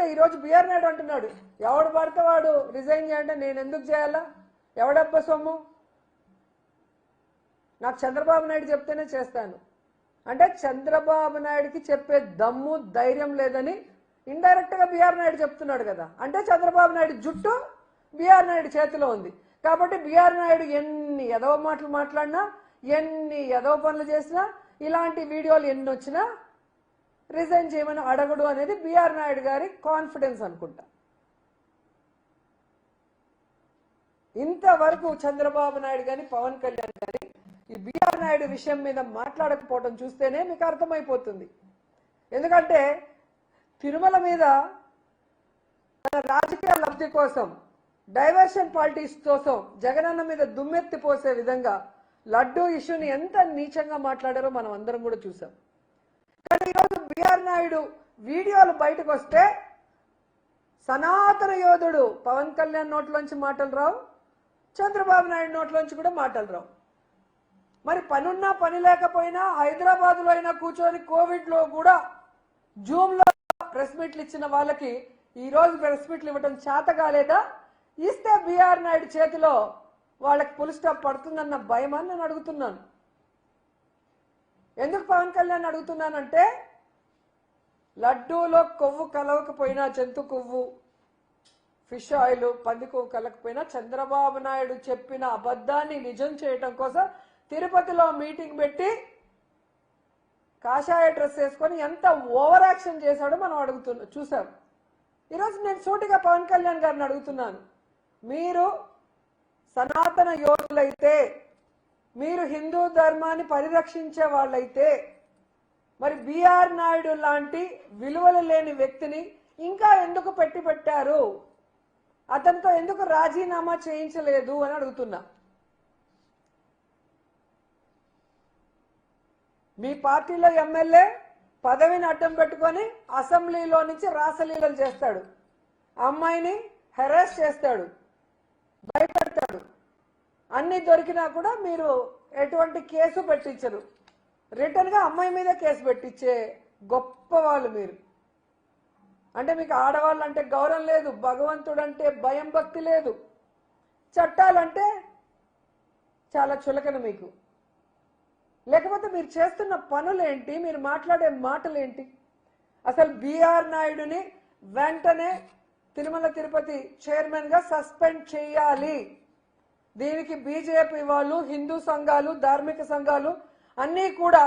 ఎందుకంటే ఈరోజు బిఆర్ నాయుడు అంటున్నాడు, ఎవడు పడితే వాడు రిజైన్ చేయంటే నేను ఎందుకు చేయాలా, ఎవడబ్బా సొమ్ము, నాకు చంద్రబాబు నాయుడు చెప్తేనే చేస్తాను అంటే చంద్రబాబు నాయుడికి చెప్పే దమ్ము ధైర్యం లేదని ఇండైరెక్ట్గా బిఆర్ నాయుడు చెప్తున్నాడు కదా. అంటే చంద్రబాబు నాయుడు జుట్టు బిఆర్ నాయుడు చేతిలో ఉంది కాబట్టి బిఆర్ నాయుడు ఎన్ని ఎదవ మాటలు మాట్లాడినా, ఎన్ని ఎదవ పనులు చేసినా, ఇలాంటి వీడియోలు ఎన్ని వచ్చినా రిజైన్ చేయమని అడగడు అనేది బిఆర్ నాయుడు గారి కాన్ఫిడెన్స్ అనుకుంటా. ఇంతవరకు చంద్రబాబు నాయుడు కానీ పవన్ కళ్యాణ్ కానీ ఈ బిఆర్ నాయుడు విషయం మీద మాట్లాడకపోవడం చూస్తేనే మీకు అర్థమైపోతుంది. ఎందుకంటే తిరుమల మీద తన రాజకీయ లబ్ధి కోసం, డైవర్షన్ పాలిటిక్స్ కోసం జగనన్న మీద దుమ్మెత్తి పోసే విధంగా లడ్డూ ఇష్యూని ఎంత నీచంగా మాట్లాడారో మనం అందరం కూడా చూసాం. కానీ ఈరోజు బిఆర్ నాయుడు వీడియోలు బయటకు వస్తే సనాతన యోధుడు పవన్ కళ్యాణ్ నోట్లోంచి మాటలు రావు, చంద్రబాబు నాయుడు నోట్లోంచి కూడా మాటలు రావు. మరి పనున్నా పని లేకపోయినా హైదరాబాద్లో అయినా కూర్చొని కోవిడ్లో కూడా జూమ్లో ప్రెస్ మీట్లు ఇచ్చిన వాళ్ళకి ఈరోజు ప్రెస్ మీట్లు ఇవ్వడం చేత కాలేదా? ఇస్తే బిఆర్ నాయుడు చేతిలో వాళ్ళకి పుల్ స్టాప్ పడుతుందన్న భయమని నేను అడుగుతున్నాను. ఎందుకు పవన్ కళ్యాణ్ అడుగుతున్నానంటే లడ్డూలో కొవ్వు కలవకపోయినా, జంతు కొవ్వు, ఫిష్ ఆయిల్, పంది కొవ్వు కలకపోయినా చంద్రబాబు నాయుడు చెప్పిన అబద్ధాన్ని నిజం చేయడం కోసం తిరుపతిలో మీటింగ్ పెట్టి కాషాయ డ్రెస్ వేసుకొని ఎంత ఓవర్ యాక్షన్ చేశాడో మనం చూసాం. ఈరోజు నేను సూటిగా పవన్ కళ్యాణ్ గారిని అడుగుతున్నాను, మీరు సనాతన యోధులైతే, మీరు హిందూ ధర్మాన్ని పరిరక్షించే వాళ్ళైతే మరి బిఆర్ నాయుడు లాంటి విలువలు లేని వ్యక్తిని ఇంకా ఎందుకు పెట్టారు, అతనితో ఎందుకు రాజీనామా చేయించలేదు అని అడుగుతున్నా. మీ పార్టీలో ఎమ్మెల్యే పదవిని అడ్డం పెట్టుకొని అసెంబ్లీలో నుంచి రాసలీలలు చేస్తాడు, అమ్మాయిని హెరాస్ చేస్తాడు, భయపెడతాడు. అన్ని దొరికినా కూడా మీరు ఎటువంటి కేసు పెట్టించరు, రిటర్న్గా అమ్మాయి మీద కేసు పెట్టించే గొప్ప వాళ్ళు మీరు. అంటే మీకు ఆడవాళ్ళు అంటే గౌరవం లేదు, భగవంతుడు అంటే భయం భక్తి లేదు, చట్టాలంటే చాలా చులకన మీకు. లేకపోతే మీరు చేస్తున్న పనులేంటి, మీరు మాట్లాడే మాటలేంటి? అసలు బిఆర్ నాయుడుని వెంటనే తిరుమల తిరుపతి చైర్మన్గా సస్పెండ్ చేయాలి. దీనికి బీజేపీ వాళ్ళు, హిందూ సంఘాలు, ధార్మిక సంఘాలు అన్నీ కూడా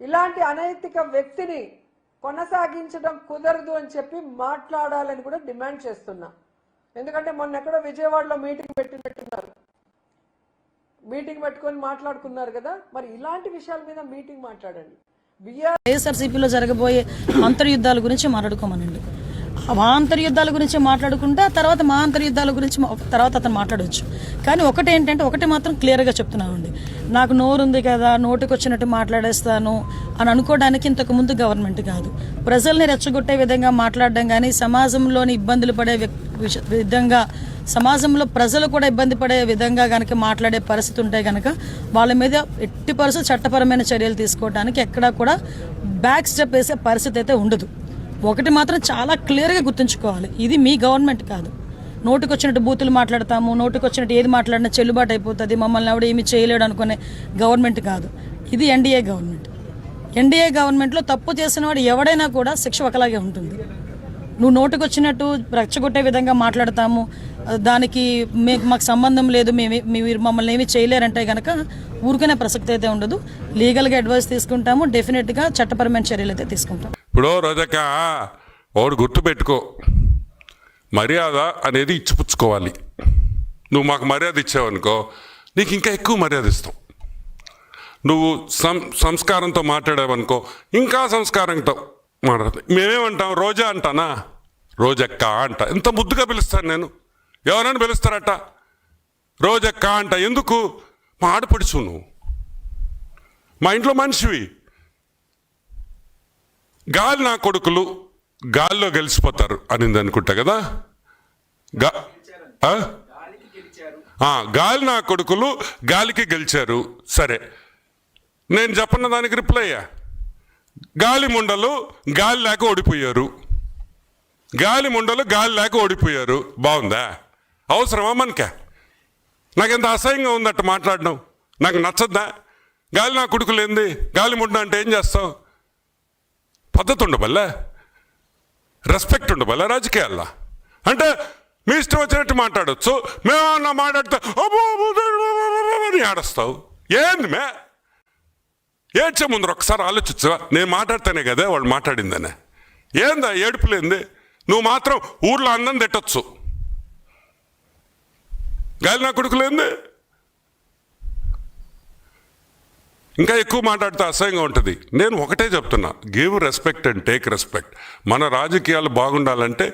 ఇలాంటి అనైతిక వ్యక్తిని కొనసాగించడం కుదరదు అని చెప్పి మాట్లాడాలని కూడా డిమాండ్ చేస్తున్నా. ఎందుకంటే మొన్న ఎక్కడో విజయవాడలో మీటింగ్ పెట్టినట్టున్నారు, మీటింగ్ పెట్టుకొని మాట్లాడుకున్నారు కదా, మరి ఇలాంటి విషయాల మీద మీటింగ్ మాట్లాడండి. వైఎస్ఆర్సీపీలో జరగబోయే అంతర్యుద్ధాల గురించి మాట్లాడుకోమనండి. మా అంతర్యుద్ధాల గురించి మాట్లాడుకుంటే తర్వాత మా అంతర్యుద్ధాల గురించి తర్వాత అతను మాట్లాడవచ్చు. కానీ ఒకటి మాత్రం క్లియర్గా చెప్తున్నామండి, నాకు నోరుంది కదా నోటికి వచ్చినట్టు మాట్లాడేస్తాను అని అనుకోవడానికి ఇంతకుముందు గవర్నమెంట్ కాదు. ప్రజల్ని రెచ్చగొట్టే విధంగా మాట్లాడడం కానీ, సమాజంలోని ఇబ్బందులు పడే విధంగా, సమాజంలో ప్రజలు కూడా ఇబ్బంది పడే విధంగా కనుక మాట్లాడే పరిస్థితి ఉంటే కనుక వాళ్ళ మీద ఎట్టి పరిస్థితి చట్టపరమైన చర్యలు తీసుకోవడానికి ఎక్కడా కూడా బ్యాక్ స్టెప్ వేసే పరిస్థితి అయితే ఉండదు. ఒకటి మాత్రం చాలా క్లియర్గా గుర్తుంచుకోవాలి, ఇది మీ గవర్నమెంట్ కాదు. నోటికి వచ్చినట్టు బూతులు మాట్లాడతాము, నోటికి వచ్చినట్టు ఏది మాట్లాడినా చెల్లుబాటు అయిపోతుంది, మమ్మల్ని ఎవడు ఏమి చేయలేడు అనుకునే గవర్నమెంట్ కాదు. ఇది ఎన్డీఏ గవర్నమెంట్. ఎన్డీఏ గవర్నమెంట్లో తప్పు చేసిన వాడు ఎవడైనా కూడా శిక్ష ఒకలాగే ఉంటుంది. నువ్వు నోటికి వచ్చినట్టు రెచ్చగొట్టే విధంగా మాట్లాడతాము, దానికి మాకు సంబంధం లేదు, మీరు మమ్మల్ని ఏమి చేయలేరంటే కనుక ఊరుకునే ప్రసక్తి అయితే ఉండదు. లీగల్గా అడ్వైస్ తీసుకుంటాము, డెఫినెట్గా చట్టపరమైన చర్యలు అయితే తీసుకుంటాం. ఇప్పుడు రోజక్క ఒకడు గుర్తుపెట్టుకో, మర్యాద అనేది ఇచ్చిపుచ్చుకోవాలి. నువ్వు మాకు మర్యాద ఇచ్చావనుకో నీకు ఇంకా ఎక్కువ మర్యాద ఇస్తాం. నువ్వు సంస్కారంతో మాట్లాడావనుకో ఇంకా సంస్కారంతో మాట్లాడతాం. మేమేమంటాం, రోజా అంటానా, రోజక్క అంట. ఎంత ముద్దుగా పిలుస్తాను నేను, ఎవరైనా పిలుస్తారట రోజక్క అంట. ఎందుకు? మా ఆడపడుచు నువ్వు, మా ఇంట్లో మనిషివి. గాలి నా కొడుకులు గాల్లో గెలిచిపోతారు అనింది అనుకుంటా కదా. గాలి నా కొడుకులు గాలికి గెలిచారు. సరే, నేను చెప్పన్న దానికి రిప్లై అయ్యా, గాలి ముండలు గాలి లేక ఓడిపోయారు. గాలి ముండలు గాలి లేక ఓడిపోయారు. బాగుందా? అవసరమా మనకే? నాకెంత అసహ్యంగా ఉందట మాట్లాడడం. నాకు నచ్చద్దా? గాలి నా కొడుకులేంది, గాలి ముండ అంటే ఏం చేస్తావు? పద్ధతి ఉండబల్లా, రెస్పెక్ట్ ఉండబల్లా రాజకీయాల్లో. అంటే మీ ఇష్టం వచ్చినట్టు మాట్లాడచ్చు. మేమన్నా మాట్లాడితే అని ఆడస్తావు. ఏంది మే? ఏడ్చే ముందర ఒకసారి ఆలోచించవా? నేను మాట్లాడితేనే కదా వాళ్ళు మాట్లాడిందనే. ఏందా ఏడుపులేంది? నువ్వు మాత్రం ఊర్లో అందం తిట్టచ్చు. గాలి నా కొడుకులేంది. ఇంకా ఎక్కువ మాట్లాడితే అసహ్యంగా ఉంటుంది. నేను ఒకటే చెప్తున్నా, give respect and take respect. మన రాజకీయాలు బాగుండాలంటే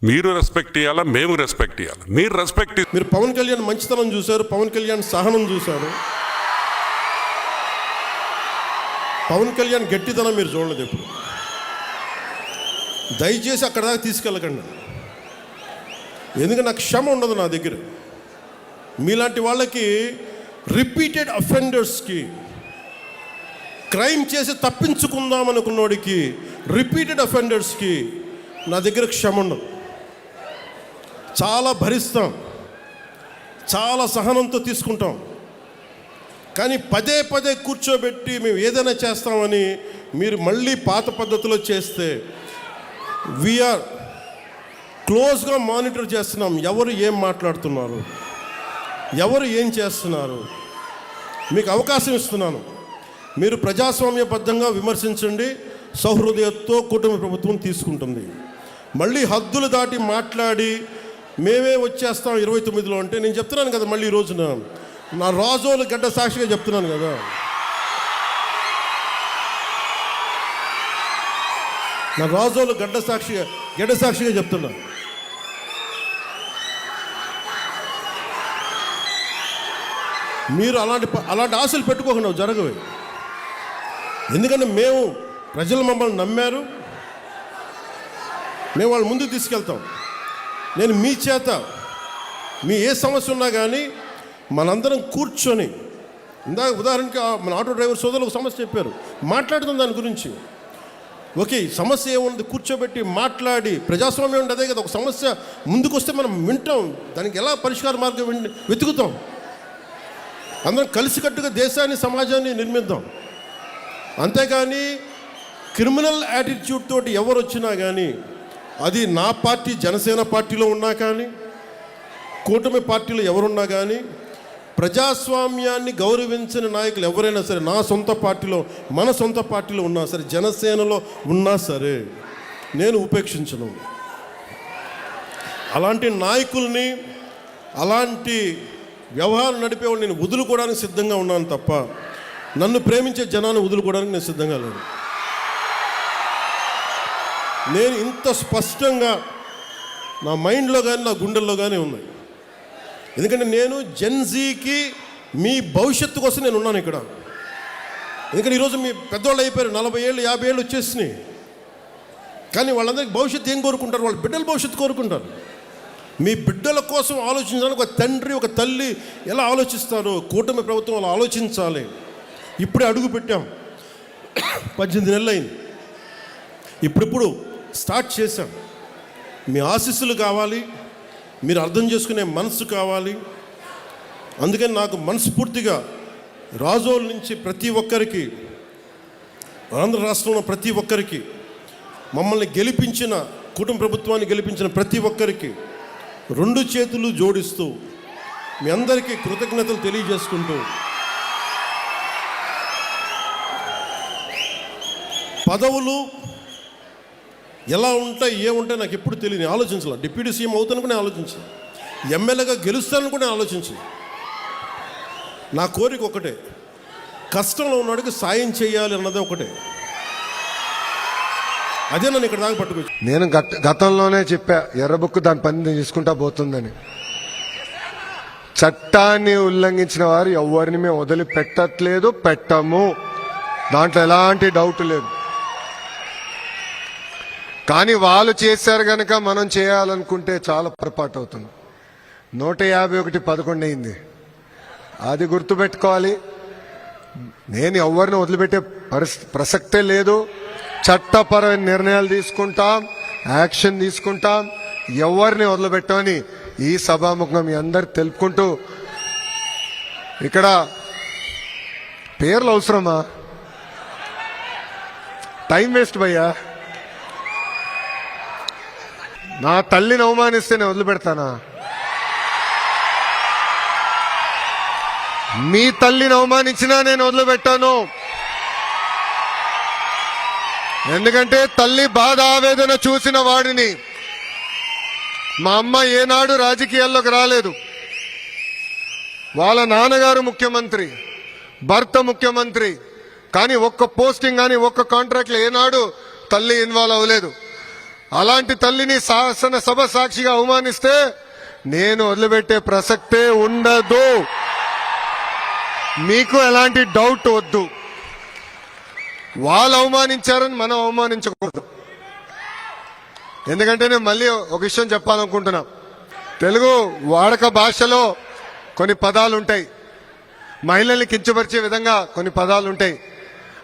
మీరు రెస్పెక్ట్ ఇవ్వాలా, మేము రెస్పెక్ట్ ఇవ్వాలి. మీరు రెస్పెక్ట్. మీరు పవన్ కళ్యాణ్ మంచితనం చూశారు, పవన్ కళ్యాణ్ సహనం చూశారు, పవన్ కళ్యాణ్ గట్టితనం మీరు చూడలేదు ఎప్పుడు. దయచేసి అక్కడ దాకా తీసుకెళ్ళకండి. ఎందుకంటే నాకు క్షమ ఉండదు నా దగ్గర. మీలాంటి వాళ్ళకి, రిపీటెడ్ అఫెండర్స్కి, క్రైమ్ చేసి తప్పించుకుందాం అనుకున్నోడికి, రిపీటెడ్ అఫెండర్స్కి నా దగ్గర క్షమ ఉండదు. చాలా భరిస్తాం, చాలా సహనంతో తీసుకుంటాం. కానీ పదే పదే కూర్చోబెట్టి మేము ఏదైనా చేస్తామని మీరు మళ్ళీ పాత పద్ధతిలో చేస్తే, వీఆర్ క్లోజ్గా మానిటర్ చేస్తున్నాం. ఎవరు ఏం మాట్లాడుతున్నారు, ఎవరు ఏం చేస్తున్నారు. మీకు అవకాశం ఇస్తున్నాను. మీరు ప్రజాస్వామ్యబద్ధంగా విమర్శించండి. సౌహృదయంతో కూటమి ప్రభుత్వం తీసుకుంటుంది. మళ్ళీ హద్దులు దాటి మాట్లాడి మేమే వచ్చేస్తాం 29లో అంటే, నేను చెప్తున్నాను కదా, మళ్ళీ ఈ రోజున నా రాజోలు గడ్డ సాక్షిగా చెప్తున్నాను కదా. నా రాజోలు గడ్డ సాక్షిగా చెప్తున్నాను. మీరు అలాంటి ఆశలు పెట్టుకోకుండా జరగవు. ఎందుకంటే మేము, ప్రజలు మమ్మల్ని నమ్మారు, మేము వాళ్ళ ముందుకు తీసుకెళ్తాం. నేను మీ చేత, మీ ఏ సమస్య ఉన్నా కానీ మనందరం కూర్చొని, ఇందాక ఉదాహరణకి మన ఆటో డ్రైవర్ సోదరులు ఒక సమస్య చెప్పారు, మాట్లాడుతాం దాని గురించి. ఓకే, సమస్య ఏముంది, కూర్చోబెట్టి మాట్లాడి, ప్రజాస్వామ్యం అంటే అదే కదా. ఒక సమస్య ముందుకు వస్తే మనం వింటాం, దానికి ఎలా పరిష్కార మార్గం వెతుకుతాం. అందరం కలిసికట్టుగా దేశాన్ని, సమాజాన్ని నిర్మిద్దాం. అంతేగాని క్రిమినల్ యాటిట్యూడ్ తోటి ఎవరు వచ్చినా కానీ, అది నా పార్టీ జనసేన పార్టీలో ఉన్నా కానీ, కూటమి పార్టీలో ఎవరున్నా కానీ, ప్రజాస్వామ్యాన్ని గౌరవించని నాయకులు ఎవరైనా సరే, నా సొంత పార్టీలో, మన సొంత పార్టీలో ఉన్నా సరే, జనసేనలో ఉన్నా సరే, నేను ఉపేక్షించను. అలాంటి నాయకుల్ని, అలాంటి వ్యవహారం నడిపేవాళ్ళు నేను వదులుకోవడానికి సిద్ధంగా ఉన్నాను తప్ప, నన్ను ప్రేమించే జనాన్ని వదులుకోవడానికి నేను సిద్ధంగా లేను. నేను ఇంత స్పష్టంగా నా మైండ్లో కానీ నా గుండెల్లో కానీ ఉన్నాయి. ఎందుకంటే నేను జెన్జీకి మీ భవిష్యత్తు కోసం నేను ఉన్నాను ఇక్కడ. ఎందుకంటే ఈరోజు మీ పెద్దవాళ్ళు అయిపోయారు, 40 ఏళ్ళు 50 ఏళ్ళు వచ్చేసినాయి. కానీ వాళ్ళందరికీ భవిష్యత్తు ఏం కోరుకుంటారు? వాళ్ళ బిడ్డల భవిష్యత్తు కోరుకుంటారు. మీ బిడ్డల కోసం ఆలోచించడానికి ఒక తండ్రి, ఒక తల్లి ఎలా ఆలోచిస్తారు, కూటమి ప్రభుత్వం అలా ఆలోచించాలి. ఇప్పుడే అడుగు పెట్టాం, 18 నెలలు అయింది. ఇప్పుడు స్టార్ట్ చేశాం. మీ ఆశీస్సులు కావాలి, మీరు అర్థం చేసుకునే మనసు కావాలి. అందుకని నాకు మనస్ఫూర్తిగా రాజోల నుంచి ప్రతి ఒక్కరికి, ఆంధ్ర రాష్ట్రంలో ప్రతి ఒక్కరికి, మమ్మల్ని గెలిపించిన, కుటుంబ ప్రభుత్వాన్ని గెలిపించిన ప్రతి ఒక్కరికి 2 చేతులు జోడిస్తూ మీ అందరికీ కృతజ్ఞతలు తెలియజేసుకుంటూ, పదవులు ఎలా ఉంటాయి, ఏముంటాయి నాకు ఎప్పుడు తెలియదు. ఆలోచించాలి. డిప్యూటీ సీఎం అవుతాను కూడా ఆలోచించాను, ఎమ్మెల్యేగా గెలుస్తాను కూడా ఆలోచించాను. నా కోరిక ఒకటే, కష్టంలో ఉన్నవాడికి సాయం చేయాలి అన్నదే ఒకటే. అదే నన్ను ఇక్కడ దాకా పట్టుకొచ్చి. నేను గతంలోనే చెప్పా, ఎర్రబుక్కు దాని పని తీసుకుంటా పోతుందని. చట్టాన్ని ఉల్లంఘించిన వారు ఎవరిని మేము వదిలిపెట్టట్లేదు, పెట్టము. దాంట్లో ఎలాంటి డౌట్ లేదు. కానీ వాళ్ళు చేశారు గనక మనం చేయాలనుకుంటే చాలా పొరపాటు అవుతుంది. 151 అయింది. అది గుర్తుపెట్టుకోవాలి. నేను ఎవరిని వదిలిపెట్టే ప్రసక్తే లేదు. చట్టపరమైన నిర్ణయాలు తీసుకుంటాం, యాక్షన్ తీసుకుంటాం, ఎవరిని వదిలిపెట్టమని ఈ సభాముఖంగా మీ అందరు తెలుపుకుంటూ, ఇక్కడ పేర్లు అవసరమా? టైం వేస్ట్ భయ్యా. నా తల్లిని అవమానిస్తే నేను వదిలిపెడతానా? మీ తల్లిని అవమానించినా నేను వదిలిపెట్టాను. ఎందుకంటే తల్లి బాధ ఆవేదన చూసిన వాడిని. మా అమ్మ ఏనాడు రాజకీయాల్లోకి రాలేదు. వాళ్ళ నాన్నగారు ముఖ్యమంత్రి, భర్త ముఖ్యమంత్రి, కానీ ఒక్క పోస్టింగ్ కానీ ఒక్క కాంట్రాక్ట్లో ఏనాడు తల్లి ఇన్వాల్వ్ అవ్వలేదు. అలాంటి తల్లిని శాసనసభ సాక్షిగా అవమానిస్తే నేను వదిలిపెట్టే ప్రసక్తే ఉండదు. మీకు ఎలాంటి డౌట్ వద్దు. వాళ్ళు అవమానించారని మనం అవమానించకూడదు. ఎందుకంటే నేను మళ్ళీ ఒక విషయం చెప్పాలనుకుంటున్నా. తెలుగు వాడక భాషలో కొన్ని పదాలు ఉంటాయి, మహిళల్ని కించపరిచే విధంగా కొన్ని పదాలు ఉంటాయి.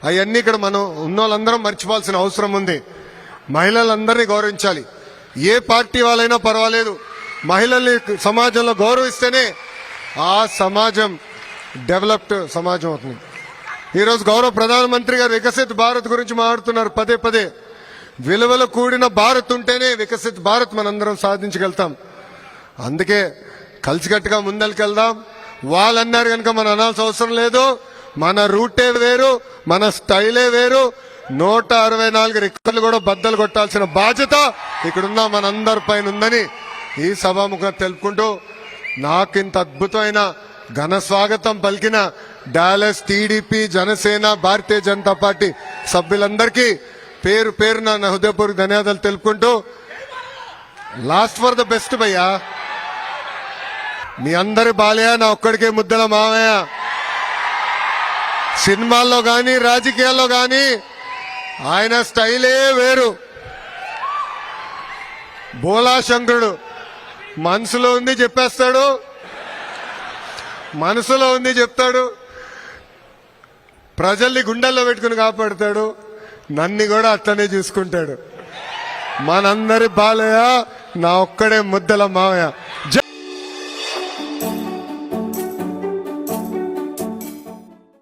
అవన్నీ ఇక్కడ మనం ఉన్నోళ్ళందరం మర్చిపోవాల్సిన అవసరం ఉంది. మహిళలందరినీ గౌరవించాలి. ఏ పార్టీ వాళ్ళైనా పర్వాలేదు, మహిళల్ని సమాజంలో గౌరవిస్తేనే ఆ సమాజం డెవలప్డ్ సమాజం అవుతుంది. ఈరోజు గౌరవ ప్రధానమంత్రి గారు వికసిత్ భారత్ గురించి మాట్లాడుతున్నారు పదే పదే. విలువలు కూడిన భారత్ ఉంటేనే వికసిత్ భారత్ మనందరం సాధించగలుగుతాం. అందుకే కలిసికట్టుగా ముందరికెళ్దాం. వాళ్ళు అన్నారు కనుక మనం అనాల్సిన అవసరం లేదు. మన రూటే వేరు, మన స్టైలే వేరు. 164 రికార్డులు కూడా బద్దలు కొట్టాల్సిన బాధ్యత ఇక్కడున్న మనందరి పైన ఉందని ఈ సభాముఖంగా తెలుపుకుంటూ, నాకింత అద్భుతమైన ఘన స్వాగతం పలికిన Dallas TDP, Janasena, Bharatiya Janata party సభ్యులందరికీ పేరు పేరున నా హృదయపూర్వక ధన్యవాదాలు తెలుపుకుంటూ, లాస్ట్ ఫర్ ద బెస్ట్ భయ్యా. మీ అందరి బాలయ్య నా ఒక్కడికే ముద్దల మావయ్య. సినిమాల్లో కానీ రాజకీయాల్లో కానీ ఆయన స్టైలే వేరు. బోలా శంకరుడు మనసులో ఉంది చెప్పేస్తాడు, మనసులో ఉంది చెప్తాడు, ప్రజల్ని గుండెల్లో పెట్టుకుని కాపాడుతాడు, నన్ను కూడా అట్లనే చూసుకుంటాడు. మనందరి బాలయ్య నా ఒక్కడే ముద్దల మావయ్య.